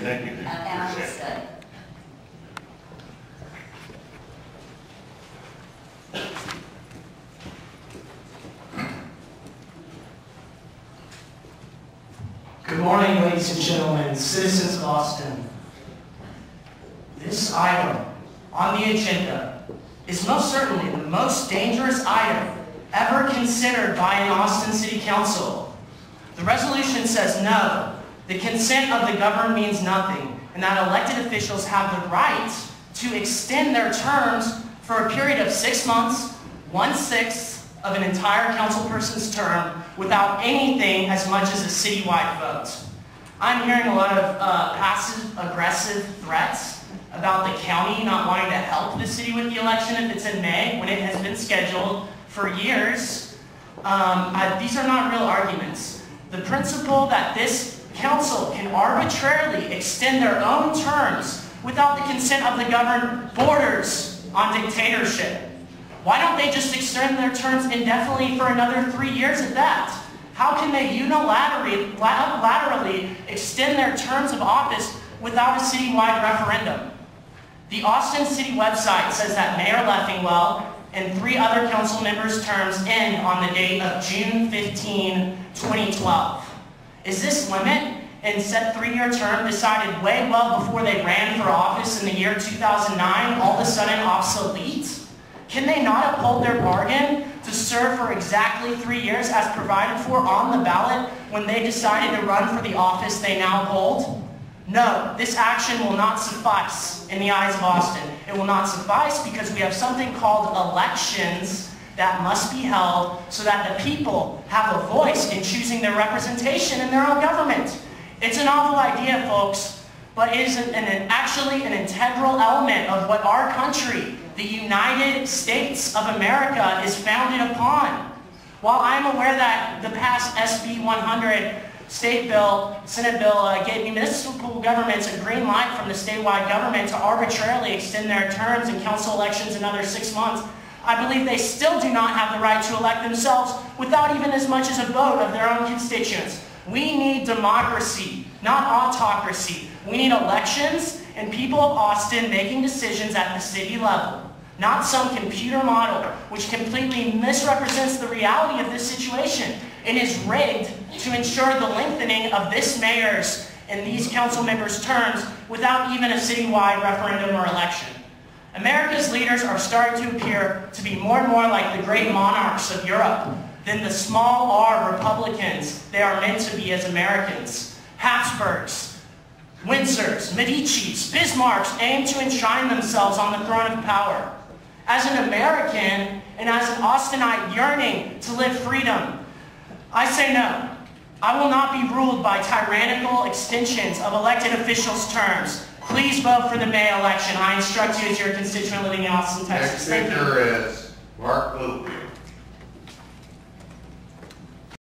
Thank you. And I will say. Good morning, ladies and gentlemen, citizens of Austin. This item on the agenda is most certainly the most dangerous item ever considered by an Austin City Council. The resolution says no, the consent of the governed means nothing, and that elected officials have the right to extend their terms for a period of 6 months, 1/6 of an entire councilperson's term, without anything as much as a citywide vote. I'm hearing a lot of passive-aggressive threats about the county not wanting to help the city with the election if it's in May, when it has been scheduled for years. These are not real arguments. The principle that this council can arbitrarily extend their own terms without the consent of the governed borders on dictatorship. Why don't they just extend their terms indefinitely for another 3 years at that? How can they unilaterally extend their terms of office without a citywide referendum? The Austin City website says that Mayor Leffingwell and 3 other council members' terms end on the date of June 15, 2012. Is this limit and set 3-year term decided way well before they ran for office in the year 2009 all of a sudden obsolete? Can they not uphold their bargain to serve for exactly 3 years as provided for on the ballot when they decided to run for the office they now hold? No, this action will not suffice in the eyes of Austin. It will not suffice because we have something called elections that must be held so that the people have a voice in choosing their representation in their own government. It's a novel idea, folks, but it is actually an integral element of what our country, the United States of America, is founded upon. While I'm aware that the past SB 100 state bill, Senate bill, gave municipal governments a green light from the statewide government to arbitrarily extend their terms in council elections another 6 months, I believe they still do not have the right to elect themselves without even as much as a vote of their own constituents. We need democracy, not autocracy. We need elections and people of Austin making decisions at the city level, not some computer model which completely misrepresents the reality of this situation and is rigged to ensure the lengthening of this mayor's and these council members' terms without even a citywide referendum or election. America's leaders are starting to appear to be more and more like the great monarchs of Europe than the small r Republicans they are meant to be as Americans. Habsburgs, Windsors, Medicis, Bismarcks aim to enshrine themselves on the throne of power. As an American and as an Austinite yearning to live freedom, I say no. I will not be ruled by tyrannical extensions of elected officials' terms. Please vote for the May election. I instruct you as your constituent living in Austin, Texas. Next speaker is Mark Bluefield.